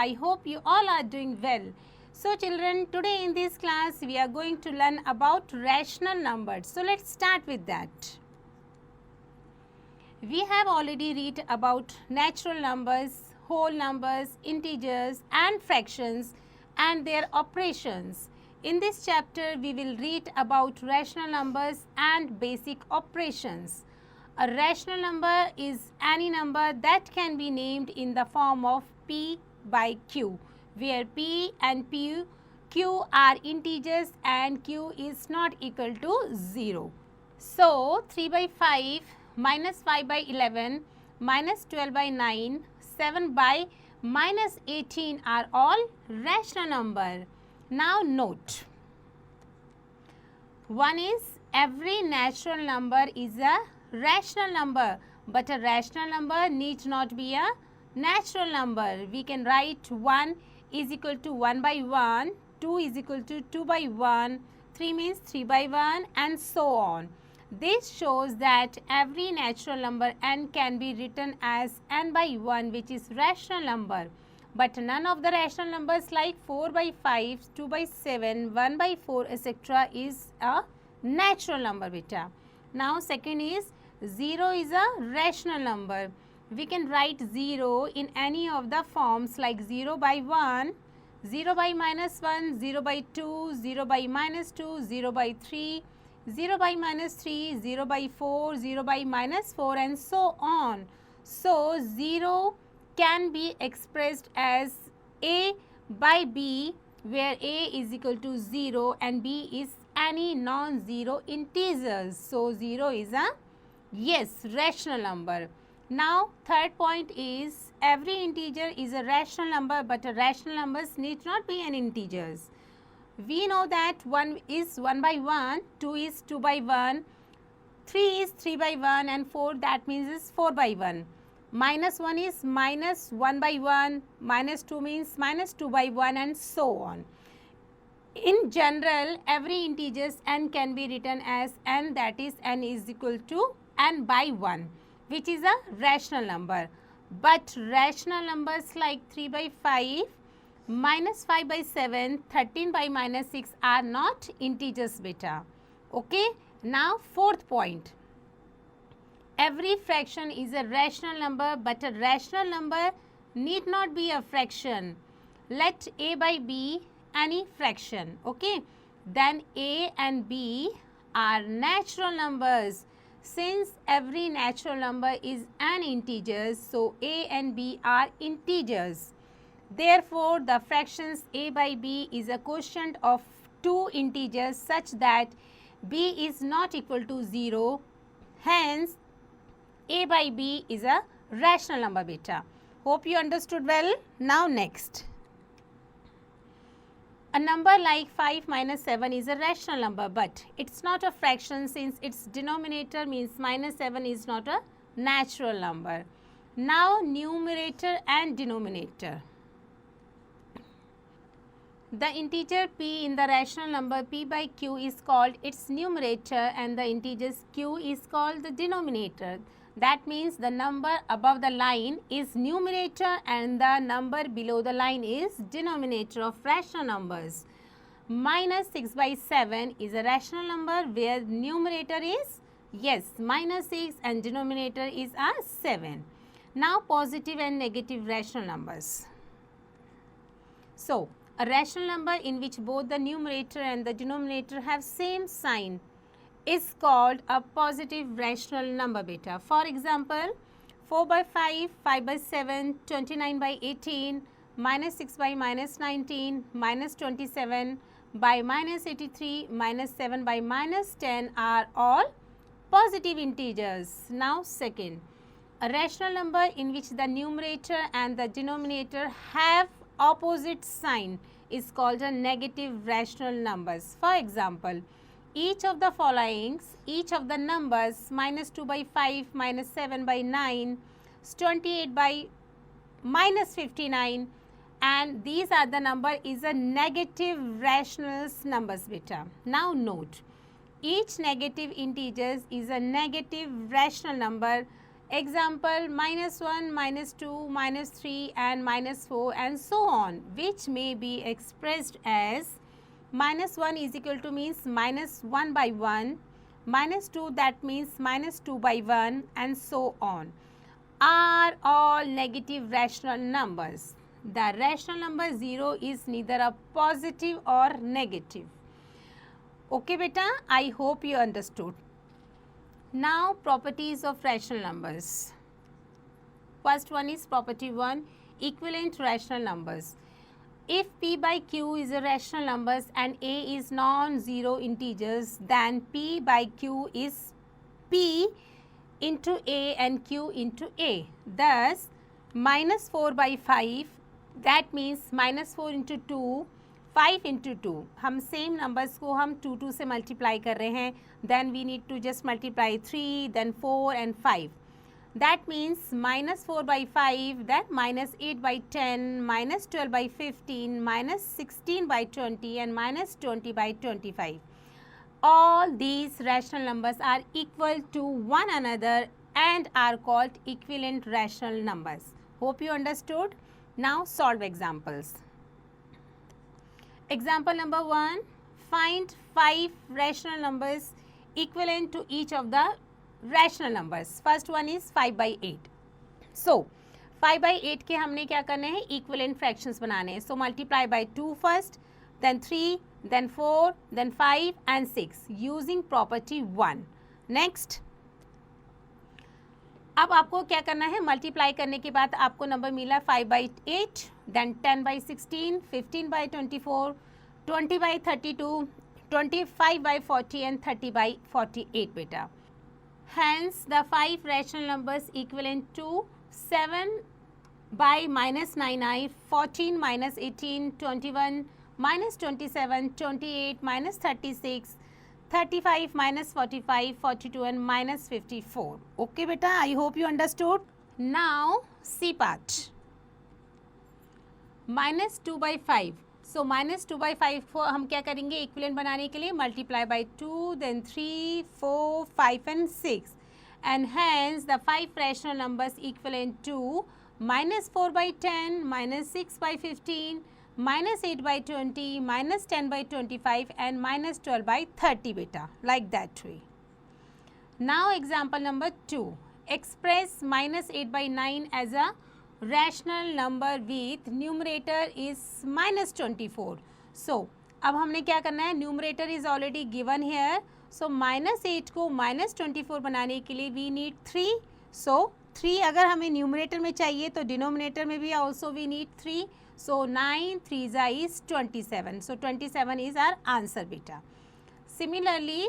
I hope you all are doing well. So children, today in this class we are going to learn about rational numbers. So let's start with that. We have already read about natural numbers, whole numbers, integers and fractions and their operations. In this chapter we will read about rational numbers and basic operations. A rational number is any number that can be named in the form of P by Q, where P and Q are integers and Q is not equal to 0. So, 3 by 5, minus 5 by 11, minus 12 by 9, 7 by minus 18 are all rational number. Now, note. One is every natural number is a rational number, but a rational number need not be a natural number. We can write 1 is equal to 1 by 1, 2 is equal to 2 by 1, 3 means 3 by 1 and so on. This shows that every natural number n can be written as n by 1, which is rational number. But none of the rational numbers like 4 by 5, 2 by 7, 1 by 4 etc. is a natural number beta. Now second is 0 is a rational number. We can write 0 in any of the forms like 0 by 1, 0 by minus 1, 0 by 2, 0 by minus 2, 0 by 3, 0 by minus 3, 0 by 4, 0 by minus 4 and so on. So 0 can be expressed as A by B, where A is equal to 0 and B is any non-zero integers. So 0 is a rational number. Now third point is every integer is a rational number, but a rational numbers need not be an integers. We know that 1 is 1 by 1, 2 is 2 by 1, 3 is 3 by 1 and 4 that means is 4 by 1. Minus 1 is minus 1 by 1, minus 2 means minus 2 by 1 and so on. In general, every integers n can be written as n, that is n is equal to n by 1, which is a rational number. But rational numbers like 3 by 5, minus 5 by 7, 13 by minus 6 are not integers beta. Okay. Now fourth point. Every fraction is a rational number, but a rational number need not be a fraction. Let A by B any fraction, okay. Then A and B are natural numbers. Since every natural number is an integer, so A and B are integers. Therefore, the fractions A by B is a quotient of two integers such that B is not equal to 0. Hence, A by B is a rational number beta. Hope you understood well. Now next. A number like 5 minus 7 is a rational number, but it's not a fraction since its denominator means minus 7 is not a natural number. Now numerator and denominator. The integer p in the rational number p by q is called its numerator and the integers q is called the denominator. That means the number above the line is numerator and the number below the line is denominator of rational numbers. Minus 6 by 7 is a rational number where numerator is minus 6 and denominator is a 7. Now positive and negative rational numbers. So a rational number in which both the numerator and the denominator have same sign is called a positive rational number beta. For example, 4 by 5, 5 by 7, 29 by 18, minus 6 by minus 19, minus 27 by minus 83, minus 7 by minus 10 are all positive integers. Now second, a rational number in which the numerator and the denominator have opposite sign is called a negative rational numbers. For example, each of the followings, each of the numbers minus 2 by 5, minus 7 by 9, 28 by minus 59 and these are the number is a negative rational numbers beta. Now note, each negative integers is a negative rational number Example -1, -2, -3 and -4 and so on, which may be expressed as -1 is equal to means -1 by 1, -2 that means -2 by 1 and so on, are all negative rational numbers. The rational number 0 is neither a positive or negative. Okay beta, I hope you understood. Now properties of rational numbers. First one is property 1, equivalent rational numbers. If p by q is a rational numbers and a is non-zero integers, then p by q is p into a and q into a. Thus -4 by 5, that means -4 into 2, 5 into 2. हम same numbers को हम 2 से multiply कर रहे हैं. Then we need to just multiply 3, then 4 and 5. That means -4 by 5, then -8 by 10, -12 by 15, -16 by 20 and -20 by 25. All these rational numbers are equal to one another and are called equivalent rational numbers. Hope you understood. Now solve examples. Example number 1, find 5 rational numbers equivalent to each of the rational numbers. First one is 5 by 8. So 5 by 8 के हमने क्या करने हैं, equivalent fractions बनाने हैं. So multiply by 2 first, then 3, then 4, then 5 and 6 using property 1. Next, अब आपको क्या करना है, मल्टीप्लाई करने के बाद आपको नंबर मिला 5 by 8, then 10 by 16, 15 by 24, 20 by 32, 25 by 40 and 30 by 48 बेटा. Hence the 5 rational numbers equivalent to 7 by -9i, 14 minus 18, 21 minus 27, 28 minus 36, 35 minus 45, 42 and minus 54. Okay beta, I hope you understood. Now C part. -2 by 5. So -2 by 5 को हम क्या करेंगे, equivalent बनाने के लिए multiply by 2, then 3, 4, 5 and 6. And hence the 5 rational numbers equivalent to -4 by 10, -6 by 15, -8 by 20, -10 by 25 and -12 by 30 beta, like that way. Now example number 2, express -8 by 9 as a rational number with numerator is -24. So अब हमने क्या करना है, numerator is already given here. So -8 को -24 बनाने के लिए we need 3. So 3 अगर हमें numerator में चाहिए तो denominator में भी also we need 3. So 9 3 is 27. So 27 is our answer beta. Similarly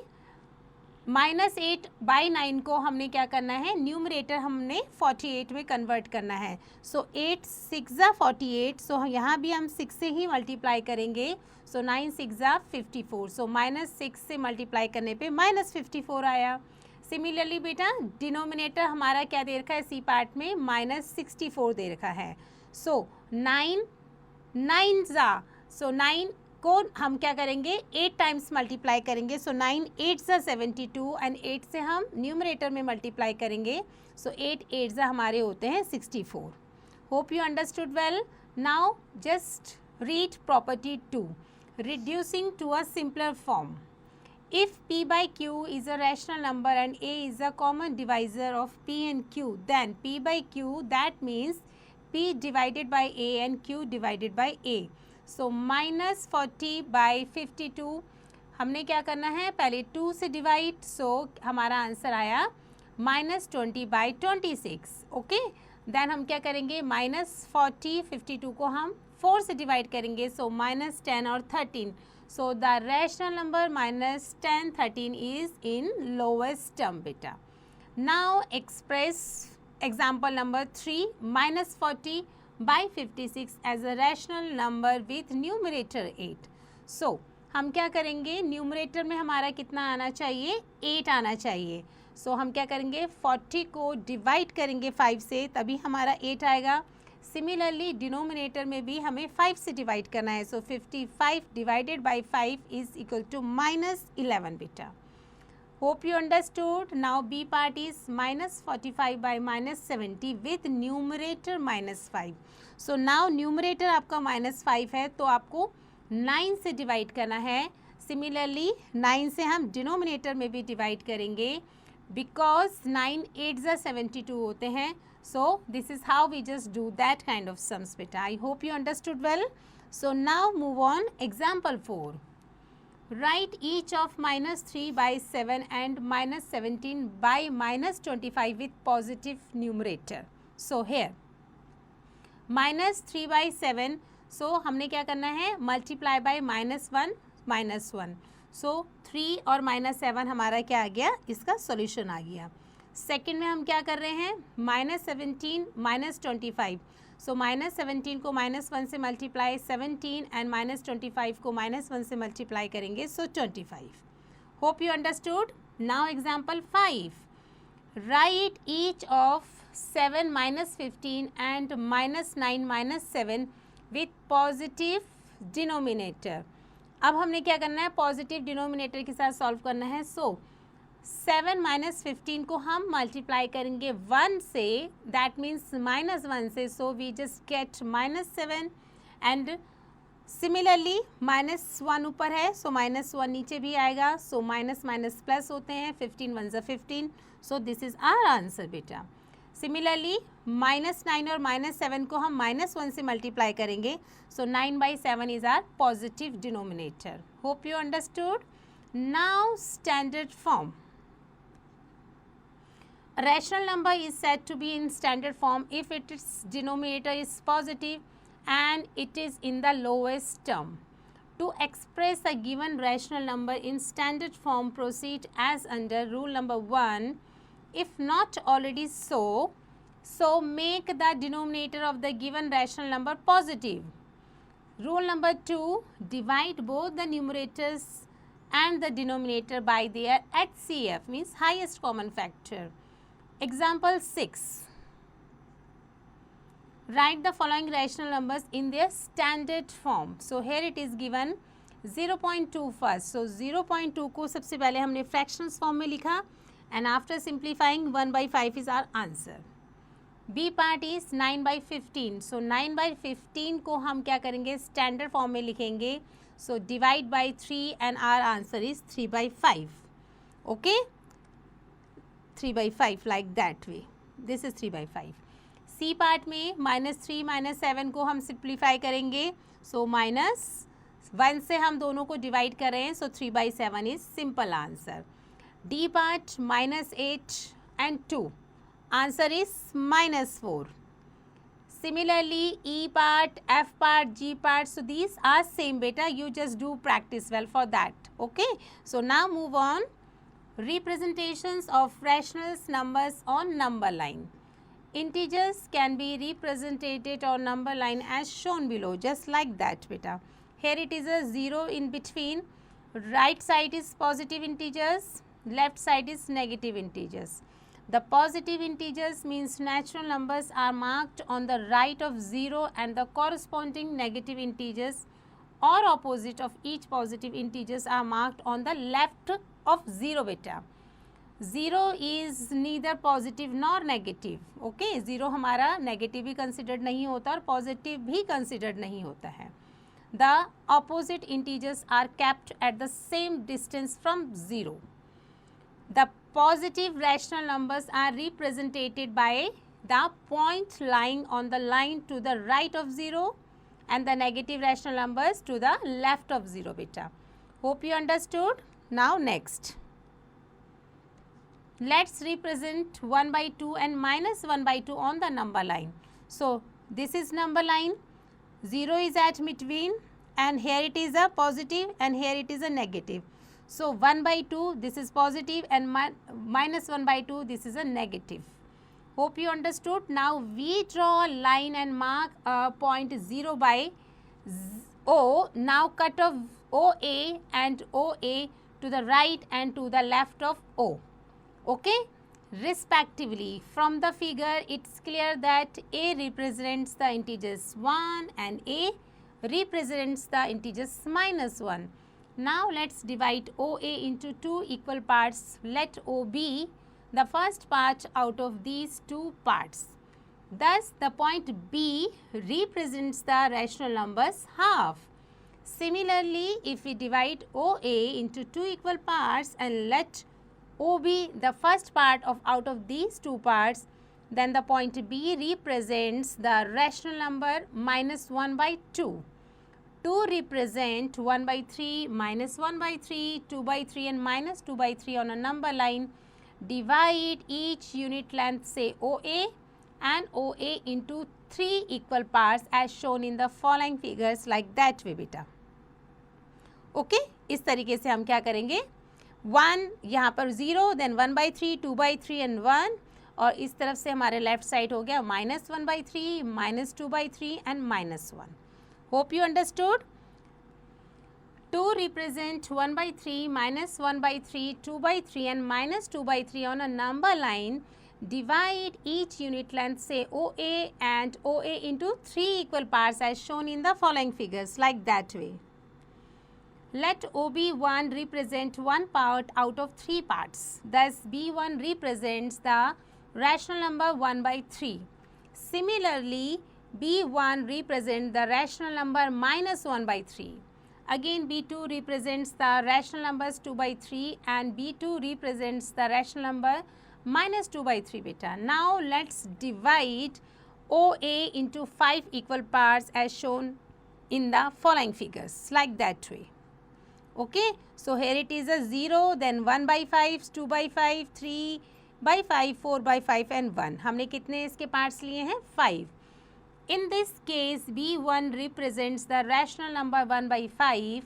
-8 by 9 को हमने क्या करना है, न्यूमरेटर हमने 48 में कन्वर्ट करना है. सो 8 6 48. सो यहाँ भी हम 6 से ही मल्टीप्लाई करेंगे. सो 9 6 54. सो -6 से मल्टीप्लाई करने पे -54 आया. सिमिलरली बेटा डिनोमिनेटर हमारा क्या दे रखा है, सी पार्ट में -64 दे रखा है. सो 9 9 सो 9 को हम क्या करेंगे, 8 टाइम्स मल्टीप्लाई करेंगे. सो 9 8 72 एंड 8 से हम न्यूमरेटर में मल्टीप्लाई करेंगे. सो 8 8 हमारे होते हैं 64. Hope you understood well. Now just read property 2, reducing to a simpler form. If p by q is a rational number and a is a common divisor of p and q, then p by q, that means p divided by a and q divided by a. So -40 by 52. हमने क्या करना है, पहले 2 से divide. सो हमारा answer आया -20 by 26. Okay, then हम क्या करेंगे, -40 52 को हम 4 से डिवाइड करेंगे. सो -10 और 13. So the rational number -10 13 is in lowest term beta. Now express example number 3, -40 by 56 as a rational number with numerator 8. So हम क्या करेंगे, न्यूमरेटर में हमारा कितना आना चाहिए, 8 आना चाहिए. सो हम क्या करेंगे, 40 को डिवाइड करेंगे 5 से, तभी हमारा 8 आएगा. सिमिलरली डिनोमिनेटर में भी हमें 5 से डिवाइड करना है. So 55 divided by 5 is equal to -11 बेटा. Hope you understood. Now B part is minus 45 by minus 70 with numerator minus 5. So now numerator आपका minus 5 है तो आपको 9 से डिवाइड करना है. Similarly 9 से हम डिनोमिनेटर में भी डिवाइड करेंगे because 9 8s are 72 होते हैं. So this is how we just do that kind of sums beta. I hope you understood well. So now move on. Example 4. Write each of minus 3 by 7 and minus 17 by minus 25 with positive numerator. So here minus 3 by 7. So हमने क्या करना है, multiply by minus 1 minus 1. So 3 और minus 7 हमारा क्या आ गया, इसका solution आ गया. सेकेंड में हम क्या कर रहे हैं, माइनस 17 माइनस 25. सो माइनस 17 को माइनस 1 से मल्टीप्लाई 17 एंड माइनस 25 को माइनस 1 से मल्टीप्लाई करेंगे. सो 25. Hope you understood. Now example 5. Right each of 7 minus 15 and minus 9 minus 7 with positive denominator. अब हमने क्या करना है, पॉजिटिव डिनोमिनेटर के साथ सॉल्व करना है. सो 7 माइनस 15 को हम मल्टीप्लाई करेंगे 1 से, दैट मीन्स माइनस 1 से. So we just get minus 7 and similarly minus 1 ऊपर है सो माइनस 1 नीचे भी आएगा. सो माइनस माइनस प्लस होते हैं, 15 1 ज़ा 15. So this is our answer बेटा. सिमिलरली माइनस 9 और माइनस 7 को हम माइनस 1 से मल्टीप्लाई करेंगे. So 9 by 7 is our positive denominator. Hope you understood. Now standard form. A rational number is said to be in standard form if its denominator is positive and it is in the lowest term. To express a given rational number in standard form, proceed as under rule number 1. If not already so make the denominator of the given rational number positive. Rule number 2, divide both the numerators and the denominator by their HCF, means highest common factor. Example 6. Write the following rational numbers in their standard form. So here it is given 0.2 first. So 0.2 को सबसे पहले हमने fractions form में लिखा and after simplifying 1 by 5 is our answer. B part is 9 by 15. So 9 by 15 को हम क्या करेंगे, standard form में लिखेंगे. So divide by 3 and our answer is 3 by 5. Okay. 3 by 5 like that way. This is 3 by 5. C part में minus 3 minus 7 को हम simplify करेंगे. So minus 1 से हम दोनों को divide कर रहे हैं. So 3 by 7 is simple answer. D part minus 8 and 2. Answer is minus 4. Similarly E part, F part, G part. So these are same beta. You just do practice well for that. Okay. So now move on. Representations of rational numbers on number line. Integers can be represented on number line as shown below, just like that beta. Here it is a 0 in between. Right side is positive integers, left side is negative integers. The positive integers means natural numbers are marked on the right of 0 and the corresponding negative integers or opposite of each positive integers are marked on the left of 0 beta. 0 is neither positive nor negative. Okay, 0 हमारा negative भी considered नहीं होता और positive भी considered नहीं होता है. The opposite integers are kept at the same distance from 0. The positive rational numbers are represented by the point lying on the line to the right of 0 and the negative rational numbers to the left of 0 beta. Hope you understood. Now next, let's represent 1 by 2 and minus 1 by 2 on the number line. So this is number line, 0 is at between and here it is a positive and here it is a negative. So 1 by 2 this is positive and minus 1 by 2 this is a negative. Hope you understood. Now we draw a line and mark a point 0 by O. Now cut off OA and OA to the right and to the left of O. Okay, respectively. From the figure it's clear that A represents the integers 1 and A represents the integers minus 1. Now let's divide OA into two equal parts. Let O be the first part out of these two parts. Thus, the point B represents the rational numbers half. Similarly, if we divide OA into two equal parts and let O be the first part of out of these two parts, then the point B represents the rational number minus 1 by 2. 2 represent 1 by 3, minus 1 by 3, 2 by 3 and minus 2 by 3 on a number line. Divide each unit length, say OA and OA, into 3 equal parts as shown in the following figures, like that way beta. Okay इस तरीके से हम क्या करेंगे, 1 यहाँ पर 0, then 1 by 3, 2 by 3 and 1, और इस तरफ से हमारे लेफ्ट साइड हो गया minus 1 by 3, minus 2 by 3 and minus 1. Hope you understood. 2 represent 1 by 3, minus 1 by 3, 2 by 3 and minus 2 by 3 on a number line. Divide each unit length, say OA and OA, into 3 equal parts as shown in the following figures, like that way. Let OB1 represent one part out of 3 parts. Thus, B1 represents the rational number 1 by 3. Similarly, B1 represents the rational number minus 1 by 3. Again, B2 represents the rational numbers 2 by 3 and B2 represents the rational number minus 2 by 3 beta. Now, let's divide OA into 5 equal parts as shown in the following figures, like that way. Okay, so here it is a 0, then 1 by 5, 2 by 5, 3 by 5, 4 by 5 and 1. हमने कितने इसके parts लिए हैं? 5. In this case, B1 represents the rational number 1 by 5,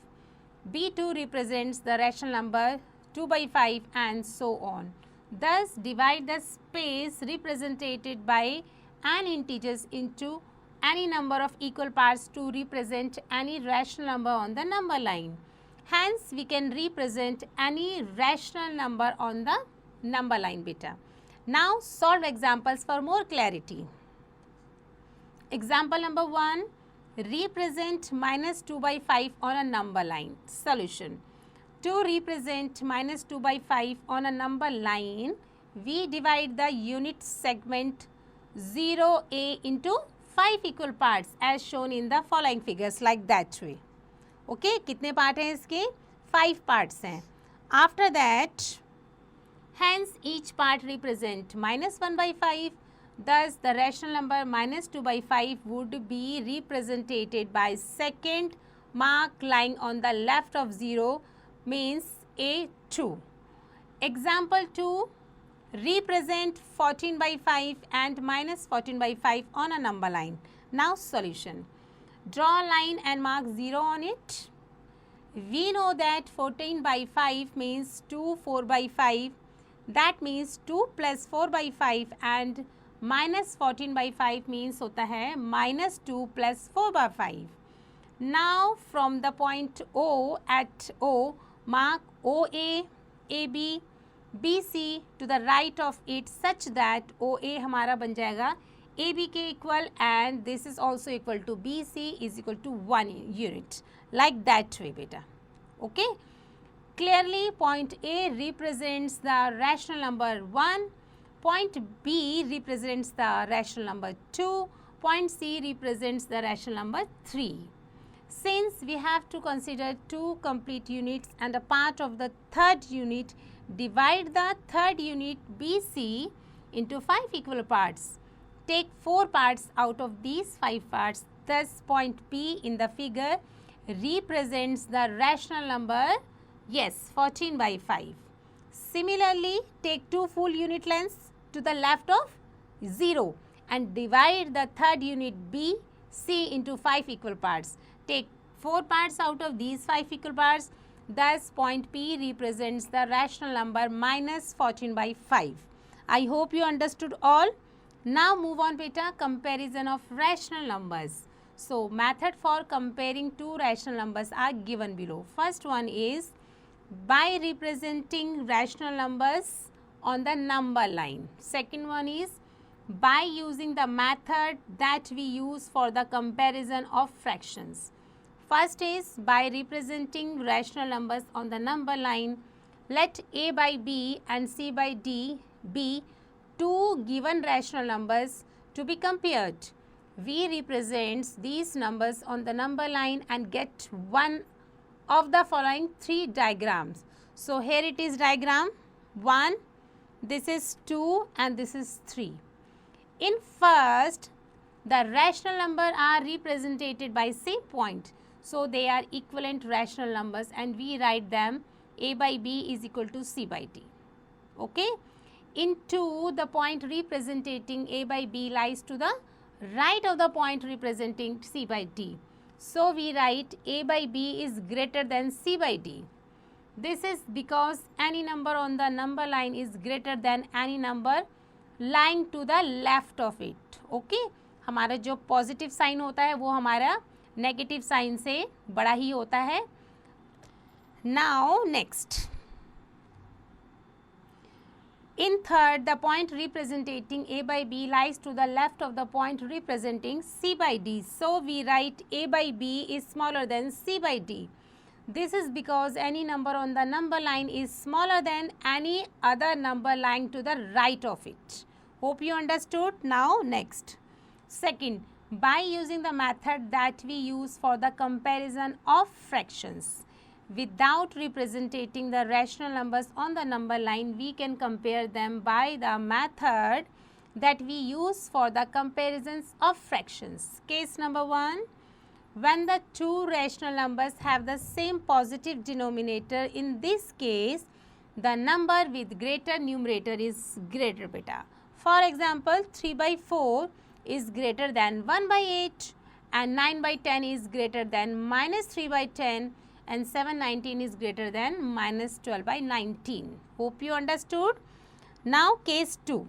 B2 represents the rational number 2 by 5 and so on. Thus, divide the space represented by an integers into any number of equal parts to represent any rational number on the number line. Hence, we can represent any rational number on the number line beta. Now, solve examples for more clarity. Example number 1, represent minus 2 by 5 on a number line. Solution. To represent minus 2 by 5 on a number line, we divide the unit segment 0A into 5 equal parts as shown in the following figures, like that way. Okay, कितने part हैं इसके? 5 parts हैं. After that, hence each part represent minus 1 by 5. Thus, the rational number minus 2 by 5 would be represented by second mark lying on the left of 0, means A2. Example 2, represent 14 by 5 and minus 14 by 5 on a number line. Now, solution. Draw a line and mark 0 on it. We know that 14 by 5 means 2 4 by 5. That means 2 plus 4 by 5 and minus 14 by 5 means होता है minus 2 plus 4 by 5. Now, from the point O at O, mark OA, AB, BC to the right of it such that OA हमारा बन जाएगा AB के equal and this is also equal to BC is equal to 1 unit, like that way beta. Okay, clearly point A represents the rational number 1, point B represents the rational number 2, point C represents the rational number 3. Since we have to consider 2 complete units and a part of the third unit, divide the third unit BC into 5 equal parts. Take 4 parts out of these 5 parts. Thus, point P in the figure represents the rational number, yes, 14 by 5. Similarly, take 2 full unit lengths to the left of 0 and divide the third unit B, C into 5 equal parts. Take 4 parts out of these 5 equal parts. Thus, point P represents the rational number minus 14 by 5. I hope you understood all. Now, move on beta, comparison of rational numbers. So, method for comparing two rational numbers are given below. First one is by representing rational numbers on the number line. Second one is by using the method that we use for the comparison of fractions. First is by representing rational numbers on the number line. Let A by B and C by D be two given rational numbers to be compared. We represent these numbers on the number line and get one of the following three diagrams. So here it is diagram 1, this is 2 and this is 3. In first, the rational number are represented by same point. So they are equivalent rational numbers and we write them A by B is equal to C by D. Okay. In 2, the point representing A by B lies to the right of the point representing C by D. So we write A by B is greater than C by D. This is because any number on the number line is greater than any number lying to the left of it. Okay. हमारा जो positive sign होता है वो हमारा negative sign से बड़ा ही होता है. Now next, in third, the point representing A by B lies to the left of the point representing C by D. So we write A by B is smaller than C by D. This is because any number on the number line is smaller than any other number lying to the right of it. Hope you understood. Now next. Second, by using the method that we use for the comparison of fractions, without representing the rational numbers on the number line, we can compare them by the method that we use for the comparisons of fractions. Case number 1, when the two rational numbers have the same positive denominator, in this case, the number with greater numerator is greater beta. For example, 3 by 4 is greater than 1 by 8 and 9 by 10 is greater than minus 3 by 10 and 719 is greater than minus 12 by 19. Hope you understood. Now case 2.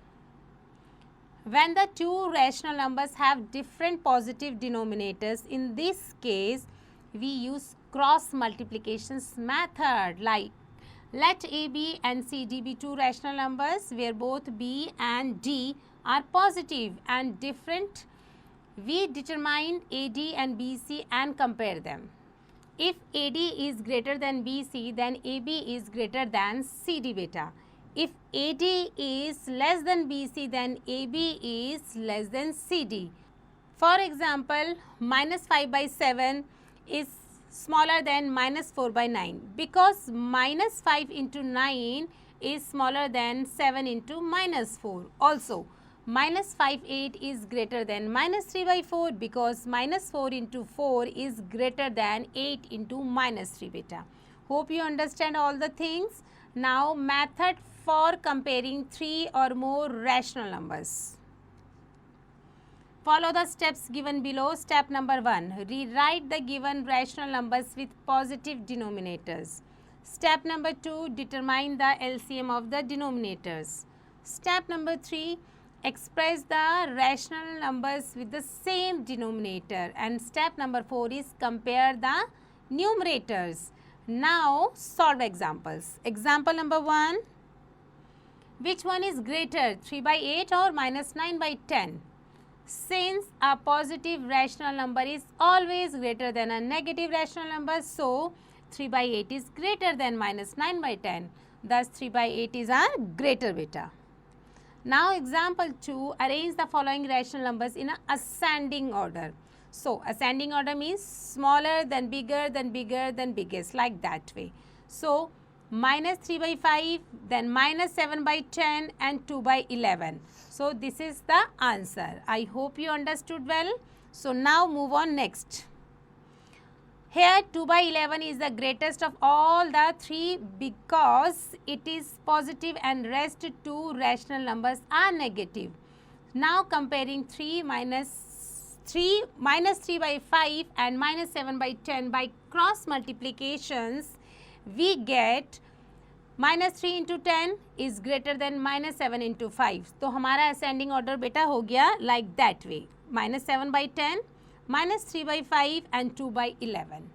When the two rational numbers have different positive denominators, in this case we use cross multiplications method. Like let A, B and C, D be two rational numbers where both B and D are positive and different. We determine AD and BC and compare them. If AD is greater than BC, then AB is greater than CD beta. If AD is less than BC, then AB is less than CD. For example, minus 5 by 7 is smaller than minus 4 by 9 because minus 5 into 9 is smaller than 7 into minus 4. Also, minus 5/8 is greater than minus 3 by 4 because minus 4 into 4 is greater than 8 into minus 3 beta. Hope you understand all the things. Now method for comparing 3 or more rational numbers. Follow the steps given below. Step number 1, rewrite the given rational numbers with positive denominators. Step number 2, determine the LCM of the denominators. Step number 3, express the rational numbers with the same denominator. And step number 4 is compare the numerators. Now solve examples. Example number 1, which one is greater, 3 by 8 or minus 9 by 10? Since a positive rational number is always greater than a negative rational number, so 3 by 8 is greater than minus 9 by 10. Thus 3 by 8 is our greater beta. Now example 2, arrange the following rational numbers in a ascending order. So ascending order means smaller than bigger than bigger than biggest, like that way. So minus 3 by 5, then minus 7 by 10 and 2 by 11. So this is the answer. I hope you understood well. So now move on next. Here 2 by 11 is the greatest of all the three because it is positive and rest two rational numbers are negative. Now comparing 3 minus 3 by 5 and minus 7 by 10 by cross multiplications, we get minus 3 into 10 is greater than minus 7 into 5. तो हमारा ascending order बेटा हो गया like that way. Minus 7 by 10, minus 3 by 5 and 2 by 11.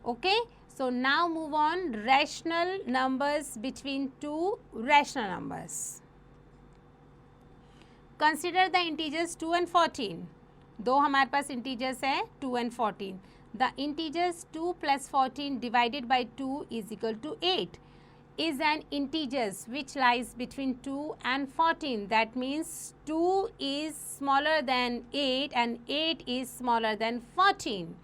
Okay. So now move on. Rational numbers between two rational numbers. Consider the integers 2 and 14. दो हमारे पास integers है 2 and 14. The integers 2 plus 14 divided by 2 is equal to 8 is an integers which lies between 2 and 14. That means 2 is smaller than 8 and 8 is smaller than 14.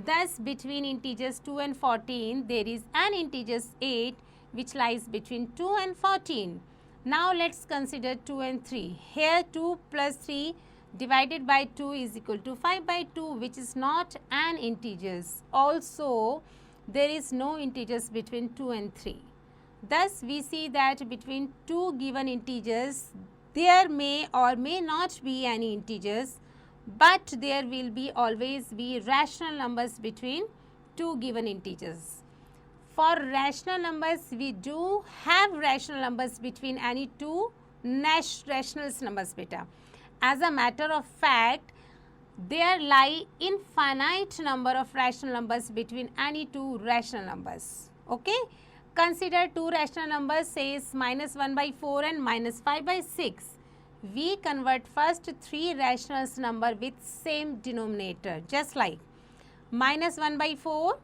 Thus, between integers 2 and 14, there is an integers 8 which lies between 2 and 14. Now, let's consider 2 and 3. Here 2 plus 3 divided by 2 is equal to 5 by 2, which is not an integers. Also, there is no integers between 2 and 3. Thus, we see that between two given integers, there may or may not be any integers, but there will be always be rational numbers between two given integers. For rational numbers, we do have rational numbers between any two rational numbers beta. As a matter of fact, there lie infinite number of rational numbers between any two rational numbers. Okay? Consider two rational numbers, says minus 1 by 4 and minus 5 by 6. We convert first three rational number with same denominator, just like minus 1 by 4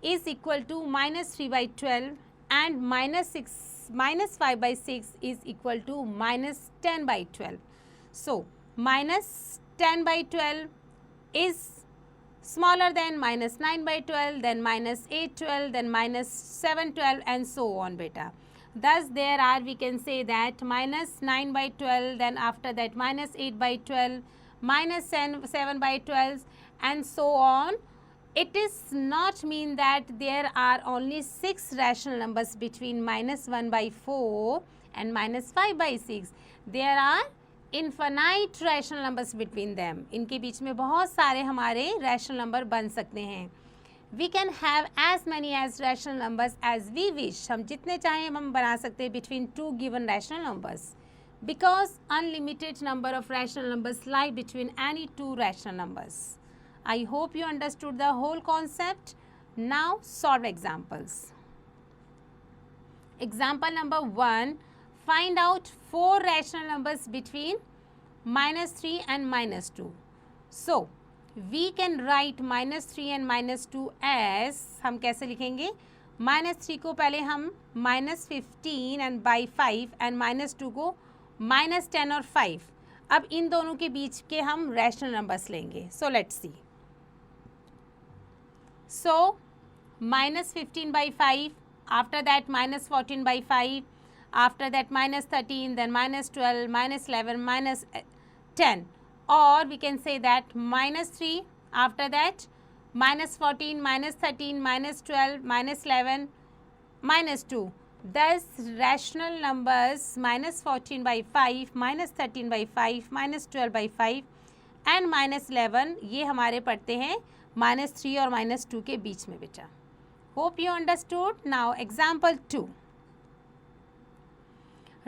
is equal to minus 3 by 12 and minus 5 by 6 is equal to minus 10 by 12. So, minus 10 by 12 is smaller than minus 9 by 12, then minus 8 12, then minus 7 12 and so on beta. Thus, there are, we can say that minus 9 by 12, then after that minus 8 by 12, minus 7 by 12 and so on. It is not mean that there are only 6 rational numbers between minus 1 by 4 and minus 5 by 6. There are infinite rational numbers between them. इनके बीच में बहुत सारे हमारे rational number बन सकते हैं. We can have as many as rational numbers as we wish. हम जितने चाहें हम बना सकते हैं between two given rational numbers, because unlimited number of rational numbers lie between any two rational numbers. I hope you understood the whole concept. Now solve examples. Example number 1. Find out 4 rational numbers between minus 3 and minus 2. So, we can write minus 3 and minus 2 as, हम कैसे लिखेंगे? minus 3 को पहले हम minus 15 and by 5 and minus 2 को minus 10 और 5. अब इन दोनों के बीच के हम rational numbers लेंगे. So, let's see. So, minus 15 by 5, after that minus 14 by 5, after that minus 13, then minus 12, minus 11, minus 10, or we can say that minus 3, after that minus 14, minus 13, minus 12, minus 11, minus 2. Thus, rational numbers minus 14 by 5, minus 13 by 5, minus 12 by 5 and minus 11, ये हमारे पढ़ते हैं minus 3 और minus 2 के बीच में बेटा. Hope you understood. Now, example 2.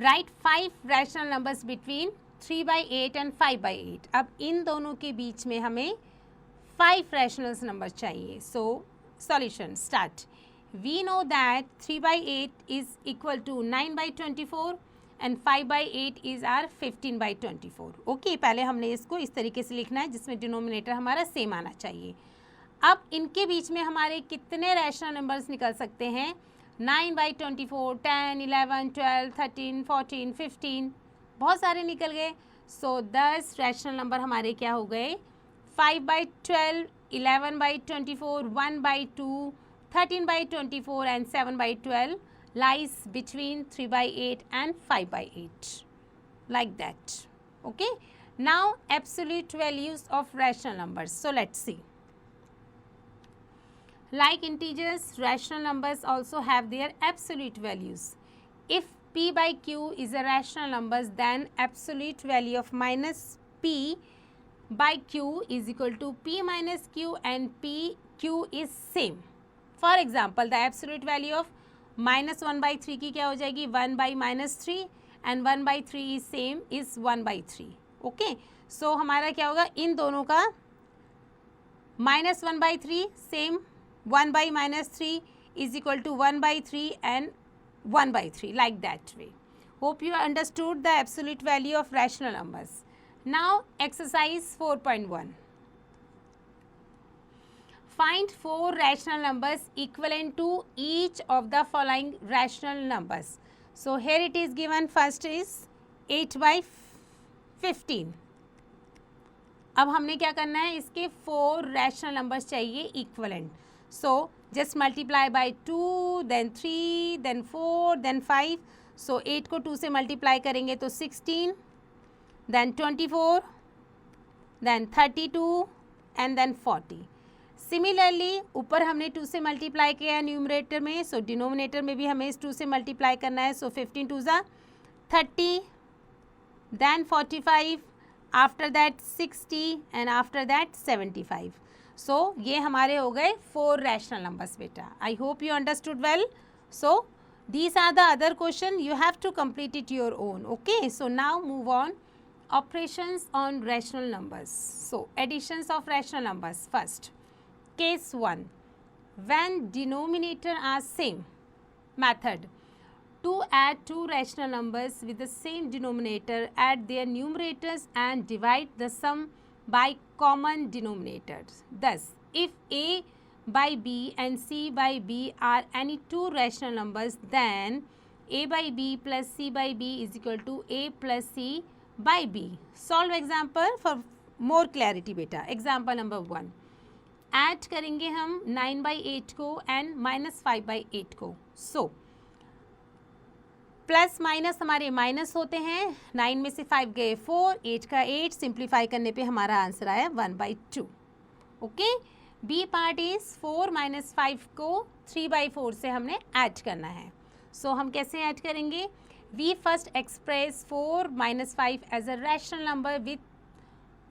Write 5 rational numbers between 3 by 8 and 5 by 8. अब इन दोनों के बीच में हमें 5 rational numbers चाहिए. So, solution start. We know that 3 by 8 is equal to 9 by 24 and 5 by 8 is our 15 by 24. Okay, पहले हमने इसको इस तरीके से लिखना है जिसमें डिनोमिनेटर हमारा सेम आना चाहिए. अब इनके बीच में हमारे कितने रैशनल नंबर्स निकल सकते हैं? 9 by 24, 10, 11, 12, 13, 14, 15, बहुत सारे निकल गए. सो 10 रैशनल नंबर हमारे क्या हो गए? 5 by 12, 11 by 24, 1 by 2, 13 by 24 and 7 by 12 lies between 3 by 8 and 5 by 8. Like that. Okay. Now, absolute values of rational numbers. So, let's see. Like integers, rational numbers also have their absolute values. If p by q is a rational number, then absolute value of minus p by q is equal to p minus q and q is same. For example, the absolute value of minus 1 by 3 की क्या हो जाएगी? 1 by minus 3 and 1 by 3 is same is 1 by 3. Okay. So, हमारा क्या होगा? इन दोनों का minus 1 by 3 same, 1 by minus 3 is equal to 1 by 3 and 1 by 3, like that way. Hope you understood the absolute value of rational numbers. Now, exercise 4.1. Find 4 rational numbers equivalent to each of the following rational numbers. So here it is given. First is 8/15. अब हमने क्या करना है, इसके 4 rational numbers चाहिए equivalent. So just multiply by 2, then 3, then 4, then 5. So 8 को 2 से multiply करेंगे तो 16, then 24, then 32 and then 40. Similarly ऊपर हमने 2 से मल्टीप्लाई किया है न्यूमरेटर में, सो डिनोमिनेटर में भी हमें इस 2 से मल्टीप्लाई करना है. सो 15 2 ज़ा 30, then 45, after that 60 and after that 75. So ये हमारे हो गए 4 रैशनल नंबर्स बेटा. I hope you understood well. So these are the other question, you have to complete it your own. Okay, so now move on. Operations on rational numbers. So additions of rational numbers. First, case 1, when denominator are same. Method: to add 2 rational numbers with the same denominator, add their numerators and divide the sum by common denominators. Thus, if a by b and c by b are any 2 rational numbers, then a by b plus c by b is equal to a plus c by b. Solve example for more clarity beta. Example number 1. Add करेंगे हम 9/8 को and -5/8 को. So plus minus हमारे minus होते हैं. 9 में से 5 गए 4, 8 का 8, सिंप्लीफाई करने पे हमारा आंसर आया 1/2. ओके. बी पार्ट इज 4 - 5 को 3/4 से हमने ऐड करना है. सो हम कैसे ऐड करेंगे? We first express 4 - 5 as a rational number with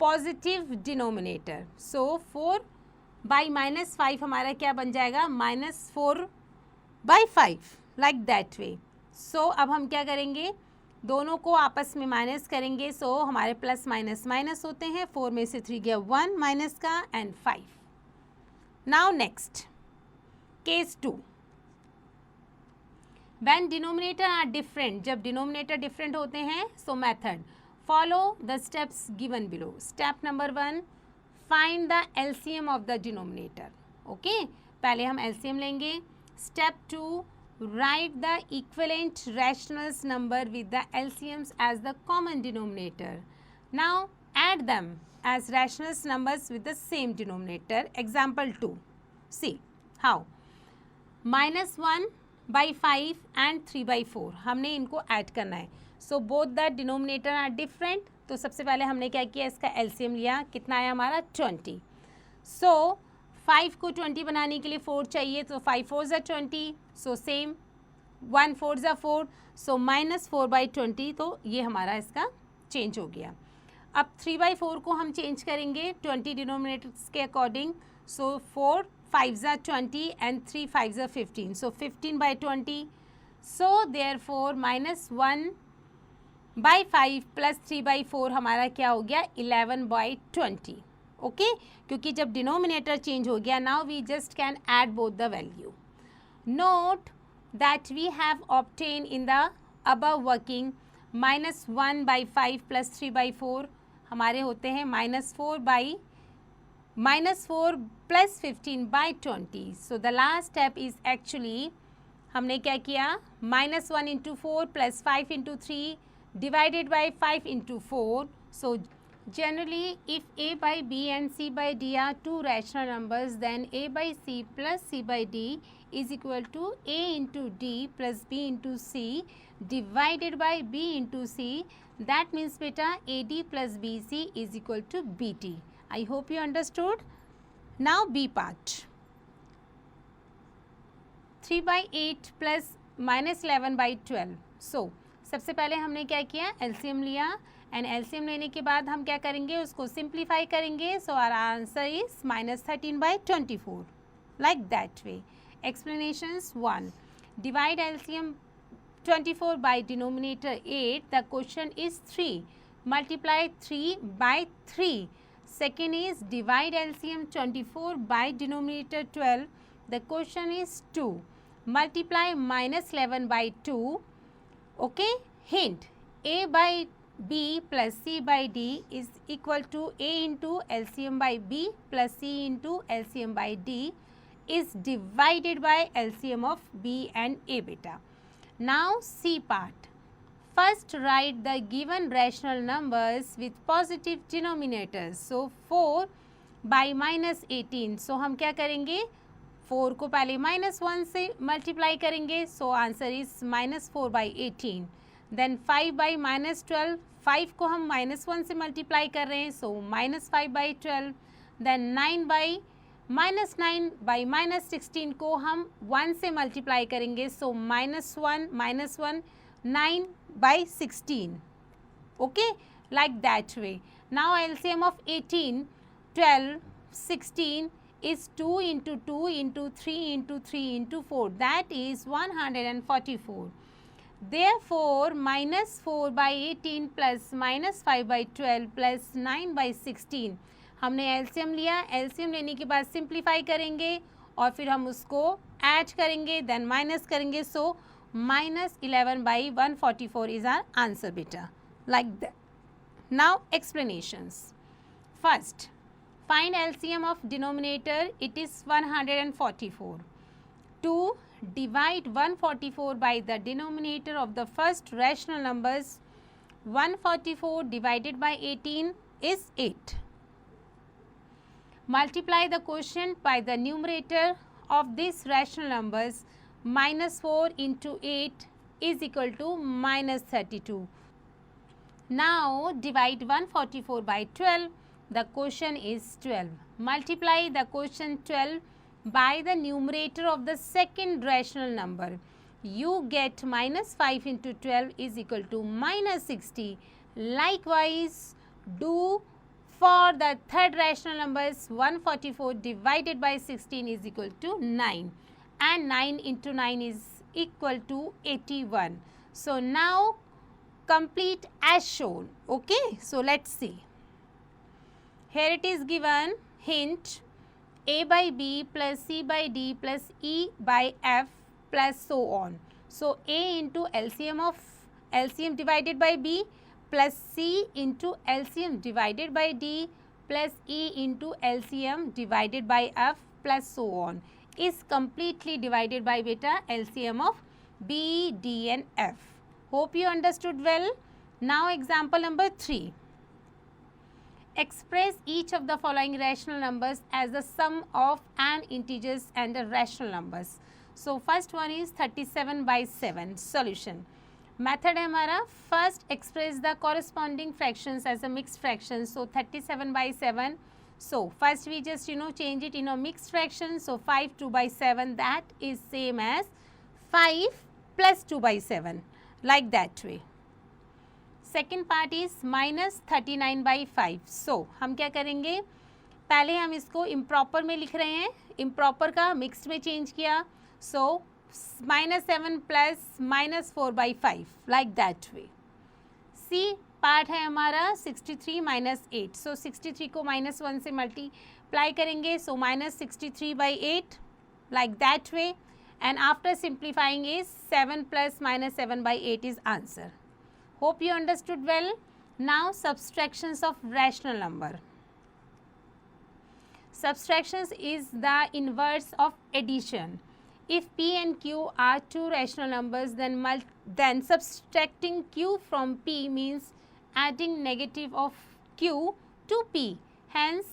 positive denominator. So 4/-5 हमारा क्या बन जाएगा? -4/5, लाइक दैट वे. सो अब हम क्या करेंगे? दोनों को आपस में माइनस करेंगे. सो हमारे प्लस माइनस माइनस होते हैं. 4 में से 3 गया 1 माइनस का and 5. Now next, case 2. When denominator are different, जब denominator different होते हैं, so method: follow the steps given below. Step number 1, find the LCM of the denominator. Okay, पहले हम LCM लेंगे. Step 2, write the equivalent rationals number with the LCMs as the common denominator. Now add them as rational numbers with the same denominator. Example 2. See how. -1/5 and 3/4 हमने इनको add करना है. So both the denominator are different. तो सबसे पहले हमने क्या किया? इसका एलसीएम लिया. कितना आया हमारा? 20. सो 5 को 20 बनाने के लिए 4 चाहिए. तो 5 4 ज़ा 20. सो सेम 1 4 ज़ा 4. सो -4/20. तो ये हमारा इसका चेंज हो गया. अब 3/4 को हम चेंज करेंगे 20 डिनोमिनेटर्स के अकॉर्डिंग. सो 4 5 ज़ा 20 एंड 3 5 ज़ा 15. सो 15/20. सो देयरफॉर -1/5 प्लस 3/4 हमारा क्या हो गया? 11/20. ओके, क्योंकि जब डिनोमिनेटर चेंज हो गया, now we just can add both the value. Note that we have obtain in the above working -1/5 plus 3/4 हमारे होते हैं -4 plus 15/20. So the last step is actually हमने क्या किया? -1 × 4 प्लस 5 × 3 डिवाइडेड बाई 5 × 4. सो generally if a by b and c by d are 2 rational numbers, then a by c plus c by d is equal to a into d plus b into c divided by b into c. That means beta ad plus bc is equal to bt. I hope you understood. Now b part. 3/8 plus -11/12. So सबसे पहले हमने क्या किया? LCM लिया. And LCM लेने के बाद हम क्या करेंगे? उसको सिंप्लीफाई करेंगे. So our answer is -13/24, like that way. Explanations 1. Divide LCM 24 by denominator 8. The question is 3. Multiply 3/3. Second is divide LCM 24 by denominator 12. The question is 2. Multiply -11/2. Okay. Hint: a by B plus C by D is equal to A into LCM by B plus C into LCM by D is divided by LCM of B and A beta. Now C part. First write the given rational numbers with positive denominators. So 4 by minus 18. So हम क्या करेंगे, 4 को पहले -1 से multiply करेंगे. So answer is -4 by 18. Then 5 by -12. 5 को हम -1 से मल्टीप्लाई कर रहे हैं. So -5 by 12. Then 9 by -9 by -16 को हम 1 से मल्टीप्लाई करेंगे. सो -1 9 by 16. Okay, like that way. Now LCM of 18, 12, 16 is 2 into 2 into 3 into 3 into 4. That is 144. Therefore, -4 by 18 plus -5 by 12 plus 9 by 16. हमने LCM लिया. LCM लेने के बाद सिंप्लीफाई करेंगे और फिर हम उसको ऐड करेंगे, देन माइनस करेंगे. सो -11 by 144 is our answer beta. Like that. Now explanations. First, find LCM of denominator. It is 144. 2. Divide 144 by the denominator of the first rational numbers. 144 divided by 18 is 8. Multiply the quotient by the numerator of these rational numbers. -4 into 8 is equal to -32. Now divide 144 by 12. The quotient is 12. Multiply the quotient 12 by the numerator of the second rational number. You get -5 into 12 is equal to -60. Likewise, do for the third rational numbers. 144 divided by 16 is equal to 9. And 9 into 9 is equal to 81. So now complete as shown. Okay, so let's see. Here it is given, hint, A by B plus C by D plus E by F plus so on. So A into LCM divided by B plus C into LCM divided by D plus E into LCM divided by F plus so on is completely divided by beta LCM of B, D and F. Hope you understood well. Now example number 3. Express each of the following rational numbers as the sum of an integers and the rational numbers. So first one is 37 by 7. Solution. Method है हमारा, first express the corresponding fractions as a mixed fraction. So 37 by 7. So first we just change it in a mixed fraction. So 5 2 by 7, that is same as 5 plus 2 by 7, like that way. Second part is -39 by 5. So हम क्या करेंगे, पहले हम इसको improper में लिख रहे हैं, इम्प्रॉपर का मिक्स्ड में चेंज किया. सो -7 plus -4 by 5, like that way. C part है हमारा 63 - 8. सो 63 को -1 से मल्टीप्लाई करेंगे. सो -63 by 8, like that way. And after simplifying is 7 plus -7 by 8 is answer. Hope you understood well. Now subtractions of rational number. Subtractions is the inverse of addition. If P and Q are two rational numbers, then subtracting Q from P means adding negative of Q to P. Hence,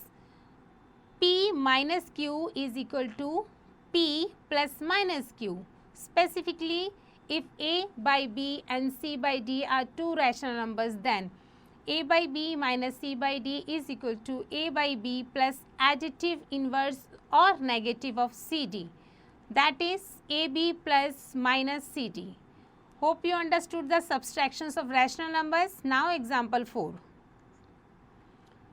P minus Q is equal to P plus minus Q. Specifically, if A by B and C by D are two rational numbers, then A by B minus C by D is equal to A by B plus additive inverse or negative of CD. That is AB plus minus CD. Hope you understood the subtractions of rational numbers. Now example 4.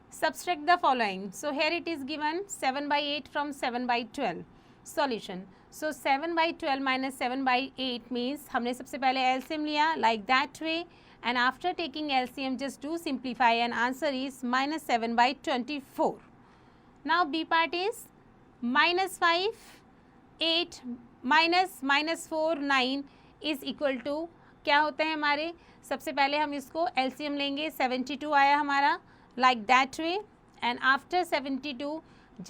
Subtract the following. So here it is given 7 by 8 from 7 by 12. Solution. So 7 by 12 minus 7 by 8 means हमने सबसे पहले LCM लिया, like that way, and after taking LCM just do simplify and answer is -7 by 24. Now B part is -5 8 minus -4 9 is equal to, क्या होते हैं हमारे, सबसे पहले हम इसको एलसीएम लेंगे, 72 आया हमारा, like that way, and after 72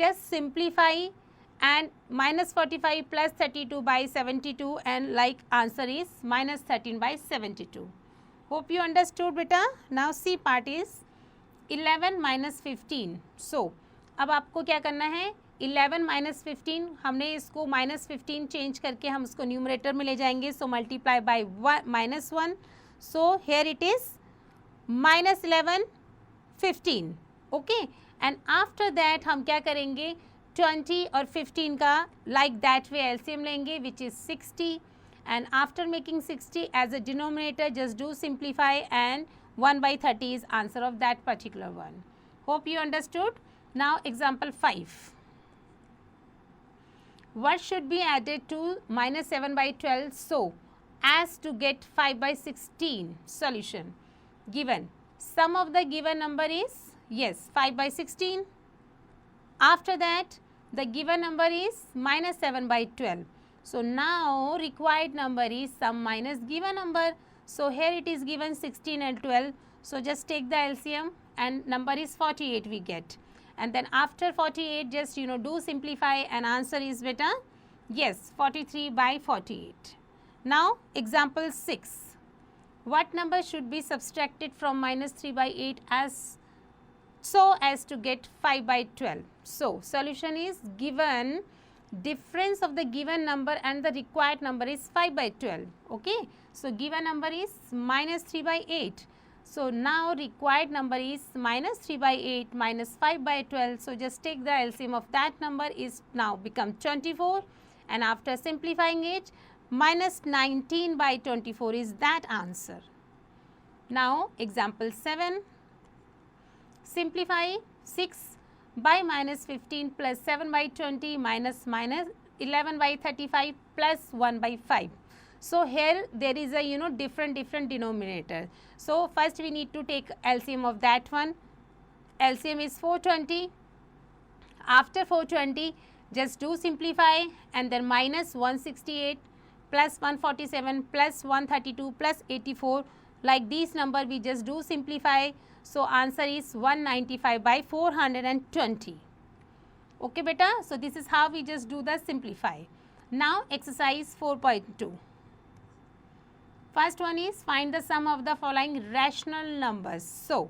just simplify and minus 45 plus 32 by 72 and like answer is minus 13 by 72. Hope you understood beta. Now C part is 11 minus 15. So अब आपको क्या करना है, 11 minus 15 हमने इसको minus 15 चेंज करके हम उसको न्यूमरेटर में ले जाएंगे, so multiply by minus 1. So here it is minus 11 15. Okay, and after that हम क्या करेंगे, 20 और 15 का like that way LCM लेंगे which is 60, and after making 60 as a denominator just do simplify and 1 by 30 is answer of that particular one. Hope you understood. Now example 5. What should be added to minus 7 by 12 so as to get 5 by 16? Solution given. Sum of the given number is, yes, 5 by 16. After that the given number is minus 7 by 12. So now required number is sum minus given number. So here it is given 16 and 12. So just take the LCM and number is 48 we get. And then after 48 just do simplify and answer is beta, yes, 43 by 48. Now example 6. What number should be subtracted from minus 3 by 8 so as to get 5 by 12. So solution is given difference of the given number and the required number is 5 by 12. Okay, so given number is minus 3 by 8. So now required number is minus 3 by 8 minus 5 by 12. So just take the LCM of that number is now become 24, and after simplifying it minus 19 by 24 is that answer. Now example 7. Simplify 6 by minus 15 plus 7 by 20 minus 11 by 35 plus 1 by 5. So here there is a different denominator. So first we need to take LCM of that one. LCM is 420. After 420 just do simplify and then minus 168 plus 147 plus 132 plus 84, like these number we just do simplify. So answer is 195 by 420. Okay beta, so this is how we just do the simplify. Now exercise 4.2. First one is find the sum of the following rational numbers. So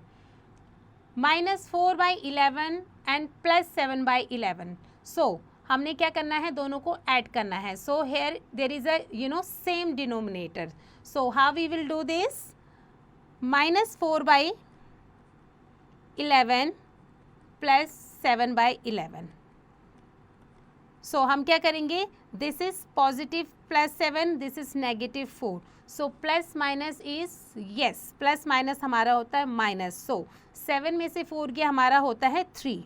minus 4 by 11 and plus 7 by 11. So हमने क्या करना है, दोनों को add करना है. So here there is a same denominator. So how we will do this? Minus 4 by 11 plus 7 by 11. So हम क्या करेंगे, this is positive plus 7, this is negative 4. So plus minus is, yes, plus minus हमारा होता है minus. So 7 में से 4 गया हमारा होता है 3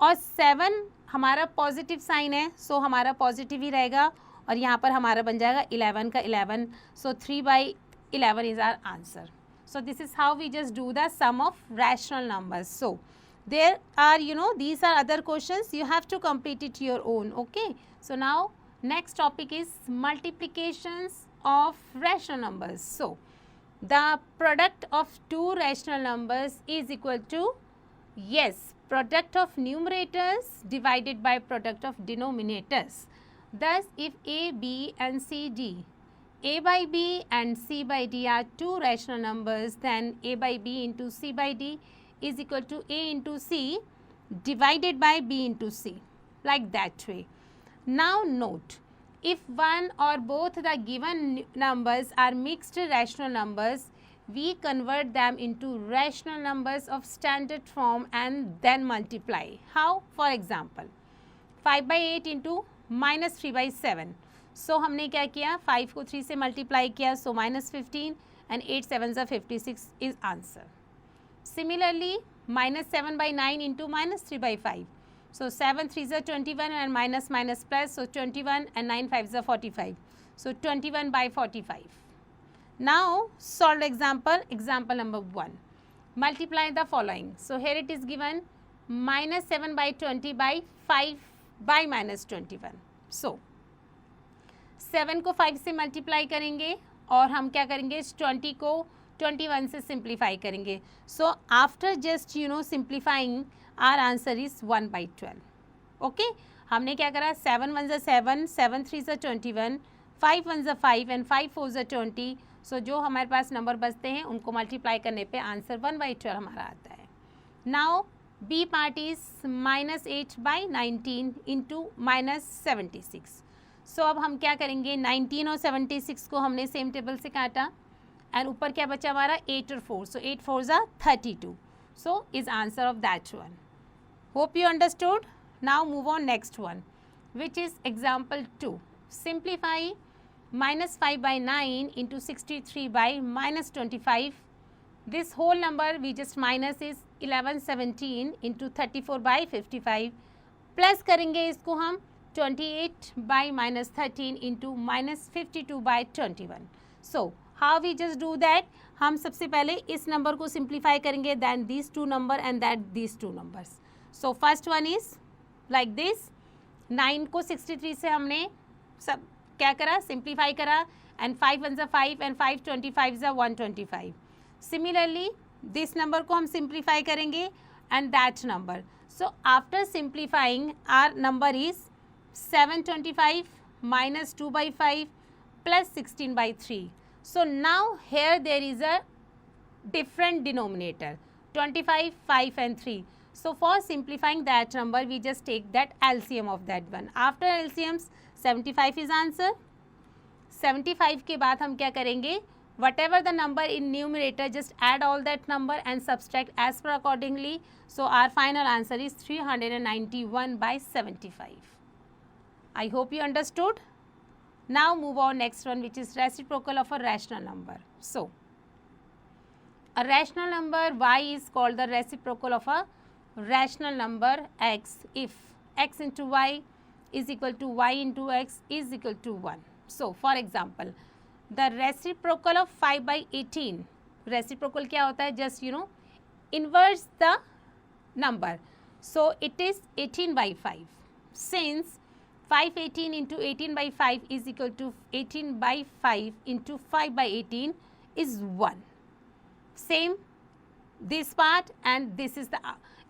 और 7 हमारा पॉजिटिव साइन है, सो हमारा पॉजिटिव ही रहेगा और यहाँ पर हमारा बन जाएगा 11 का 11. So 3 by 11 is our answer. So this is how we just do the sum of rational numbers. So there are these are other questions, you have to complete it your own. Okay, so now next topic is multiplications of rational numbers. So the product of two rational numbers is equal to, yes, product of numerators divided by product of denominators. Thus if A, B and C, D, A by B and C by D are two rational numbers, then A by B into C by D is equal to A into C divided by B into C, like that way. Now note, if one or both the given numbers are mixed rational numbers, we convert them into rational numbers of standard form and then multiply. How? For example, 5 by 8 into minus 3 by 7. So हमने क्या किया, 5 को 3 से multiply किया, so minus 15 and 8 7s are 56 is answer. Similarly, minus 7 by 9 into minus 3 by 5. So 7 3s are 21 and minus minus plus, so 21 and 9 5s are 45. So 21 by 45. Now solve example number 1. Multiply the following. So here it is given minus 7 by 20 by 5 by minus 21. So 7 को 5 से multiply करेंगे और हम क्या करेंगे इस 20 को 21 से सिंप्लीफाई करेंगे. So after just simplifying our answer is 1/12. Okay, हमने क्या करा 7 1 7, 7 3 21, 5 1 5 एंड 5 4 20. सो जो हमारे पास नंबर बचते हैं उनको मल्टीप्लाई करने पे आंसर 1/12 हमारा आता है. Now B part is -8/19 into -76. So अब हम क्या करेंगे 19 और 76 को हमने सेम टेबल से काटा एंड ऊपर क्या बचा हमारा 8 और 4. सो 8 4 32. So is answer of that one. Hope you understood. Now move on next one, which is example 2. Simplify -5/9 into 63 by -25. This whole number we just minus is 1117 into 34/55. Plus करेंगे इसको हम 28/-13 into -52/21. So how we just do that? हम सबसे पहले इस number को simplify करेंगे, then these two number and that these two numbers. So first one is like this. 9 को 63 से हमने सब क्या करा सिंप्लीफाई करा and 5 1 5 and 5 25 125. Similarly this number को हम सिंप्लीफाई करेंगे and that number. So after simplifying our number is 725 -2/5 plus 16/3. So now here there is a different denominator 25 5 and 3. So for simplifying that number we just take that LCM of that one. After LCMs 75 is answer. 75 के बाद हम क्या करेंगे whatever the number in numerator just add all that number and subtract as per accordingly. So our final answer is 391/75. I hope you understood. Now move on next one, which is reciprocal of a rational number. So a rational number y is called the reciprocal of a rational number x if x into y is equal to y into x is equal to 1. So for example the reciprocal of 5/18. reciprocal क्या होता है just inverse the number. So it is 18/5. Since 518 into 18/5 is equal to 18/5 into 5/18 is 1. Same this part and this is the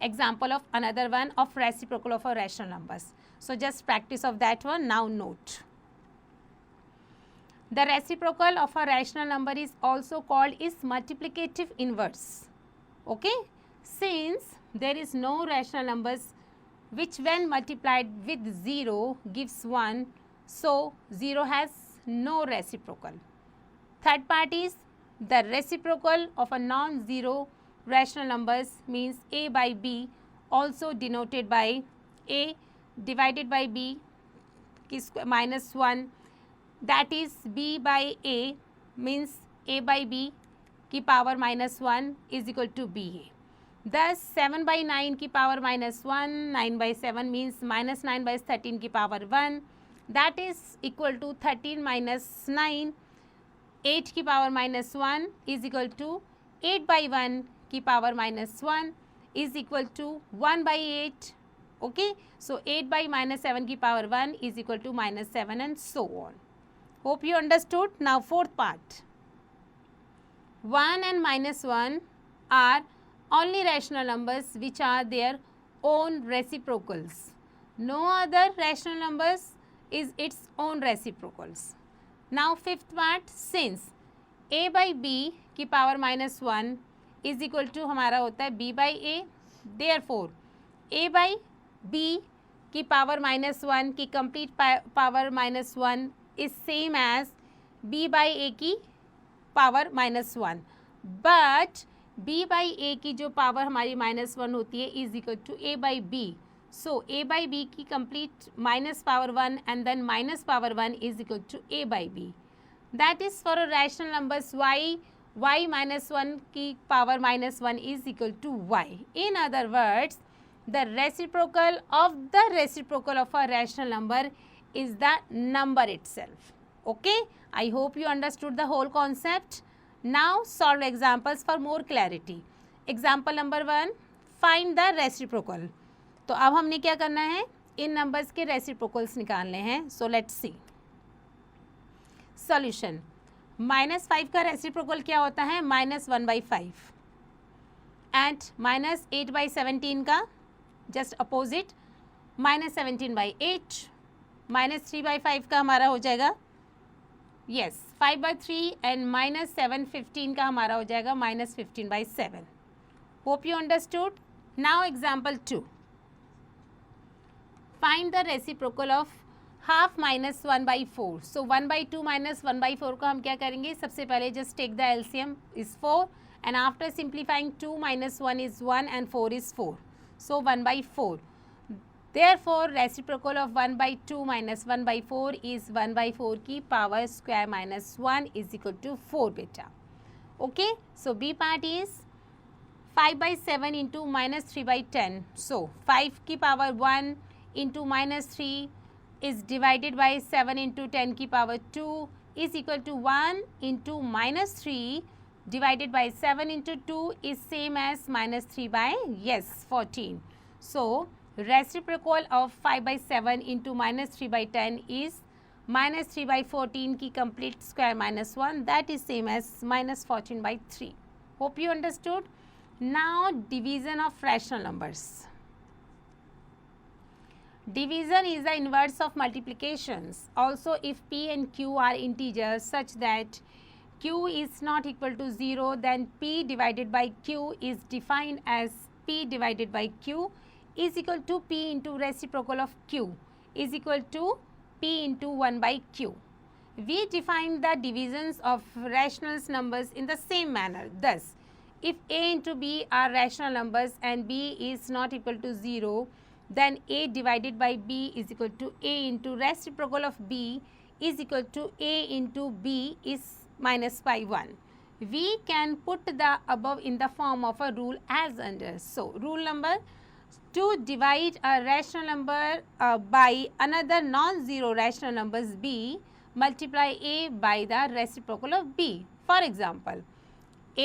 example of another one of reciprocal of a rational numbers. So just practice of that one. Now note, the reciprocal of a rational number is also called is multiplicative inverse. Okay, since there is no rational numbers which when multiplied with 0 gives 1, so 0 has no reciprocal. Third part is the reciprocal of a non-zero rational numbers means a by b, also denoted by a divided by b -1. That is b by a means a by b की power -1 is equal to ba. Thus 7/9 की power -1, 9/7 means -9/13 की power 1. That is equal to 13 - 9. 8 की power -1 is equal to 8/1 की power -1 is equal to 1/8. Okay, so 8/-7 की power 1 is equal to -7 and so on. Hope you understood. Now fourth part, 1 and -1 are only rational numbers which are their own reciprocals. No other rational numbers is its own reciprocals. Now fifth part, since a by b की power -1 is equal to हमारा होता है b by a, therefore a by b की power -1 की complete power -1 is same as b by a की power -1. but b by a की जो power हमारी -1 होती है is equal to a by b. So a by b की complete minus power 1 and then minus power 1 is equal to a by b. That is for a rational numbers y -1 की power -1 is equal to y. In other words, the reciprocal of the reciprocal of a rational number is the number itself. Okay, I hope you understood the whole concept. Now solve examples for more clarity. Example number 1, find the reciprocal. तो अब हमने क्या करना है, इन numbers के reciprocals निकालने हैं. So let's see solution. -5 का रेसिप्रोकल क्या होता है? -1/5 एंड -8/17 का जस्ट अपोजिट -17/8 -3/5 का हमारा हो जाएगा 5/3 एंड -7/15 का हमारा हो जाएगा -15/7. Hope you understood. Now example 2. Find the reciprocal of half -1/4. सो 1/2 -1/4 को हम क्या करेंगे? सबसे पहले just take the LCM is 4 and after simplifying 2 minus 1 is 1 and 4 is 4. So 1/4. Therefore reciprocal of 1/2 minus 1/4 is 1/4 की power square minus 1 is equal to 4 beta. Okay, so B part is 5/7 into -3/10. So 5 की power 1 into -3 is divided by 7 into 10 की power 2 is equal to 1 into -3 divided by 7 into 2 is same as -3/14. So reciprocal of 5/7 into -3/10 is -3/14 की complete square minus 1, that is same as -14/3. Hope you understood. Now division of rational numbers. Division is the inverse of multiplications. Also if P and Q are integers such that Q is not equal to 0, then P divided by Q is defined as P divided by Q is equal to P into reciprocal of Q is equal to P into 1/Q. We define the divisions of rational numbers in the same manner. Thus, if A into B are rational numbers and B is not equal to 0, then A divided by B is equal to A into reciprocal of B is equal to A into B is -1. We can put the above in the form of a rule as under. So rule number: to divide a rational number by another non-zero rational numbers B, multiply A by the reciprocal of B. For example,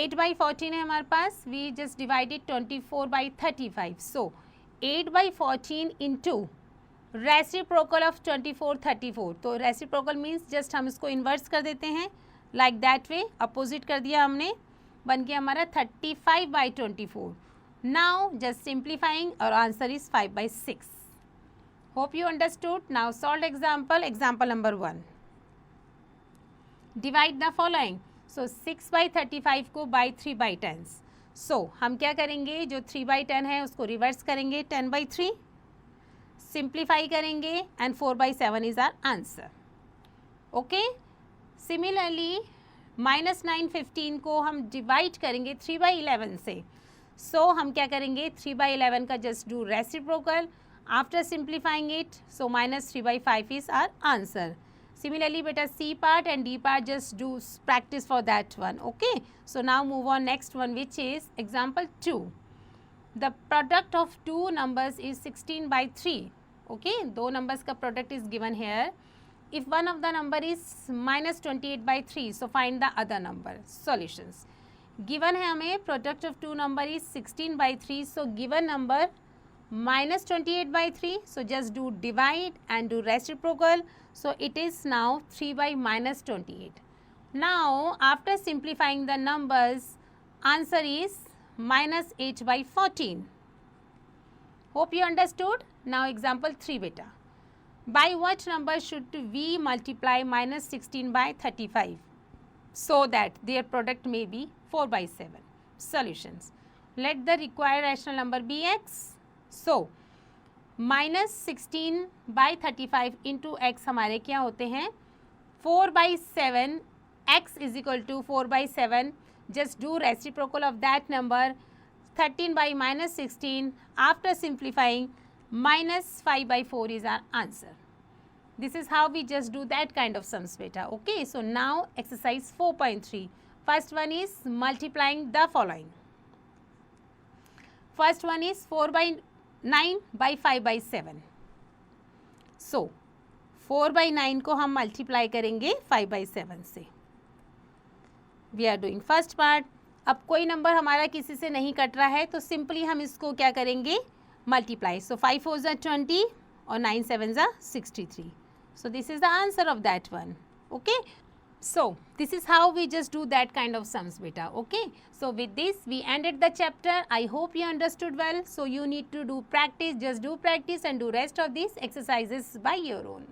8/14 है हमारे पास, we just divided 24/35. So 8/14 into reciprocal of 24/34. तो reciprocal means just हम इसको inverse कर देते हैं like that way, opposite कर दिया हमने, बन गया हमारा 35/24. Now just simplifying our answer is 5/6. Hope you understood. Now solve example number 1. Divide the following. So 6/35 को बाई 3/10. सो हम क्या करेंगे? जो 3/10 है उसको रिवर्स करेंगे 10/3, सिंप्लीफाई करेंगे and 4/7 is our answer. Okay. Similarly -9/15 को हम डिवाइड करेंगे 3/11 से. सो हम क्या करेंगे? 3/11 का just do reciprocal after simplifying it. So -3/5 is our answer. Similarly beta C part and D part just do practice for that one. Okay, so now move on next one, which is example 2. The product of two numbers is 16/3. Okay, दो numbers का product is given here. If one of the number is -28/3, so find the other number. Solutions given है हमें, product of two number is 16/3. So given number -28/3, so just do divide and do reciprocal. So it is now 3/-28. Now after simplifying the numbers, answer is -8/14. Hope you understood. Now example 3 beta. By what number should we multiply -16/35 so that their product may be 4/7? Solutions. Let the required rational number be x. So -16/35 into x हमारे क्या होते हैं? 4/7. x is equal to 4/7. Just do reciprocal of that number. 13/-16. After simplifying, -5/4 is our answer. This is how we just do that kind of sums beta. Okay, so now exercise 4.3. First one is multiplying the following. First one is 4/9/5/7. So 4/9 को हम multiply करेंगे 5/7 से. We are doing first part. अब कोई number हमारा किसी से नहीं कट रहा है तो सिंपली हम इसको क्या करेंगे? मल्टीप्लाई. सो 5 4 ज़ा 20 और 9 7 ज़ा 63. So this is the answer of that one. Okay. So, this is how we just do that kind of sums beta, okay. So, with this we ended the chapter. I hope you understood well. So, you need to do practice, just do practice and do rest of these exercises by your own.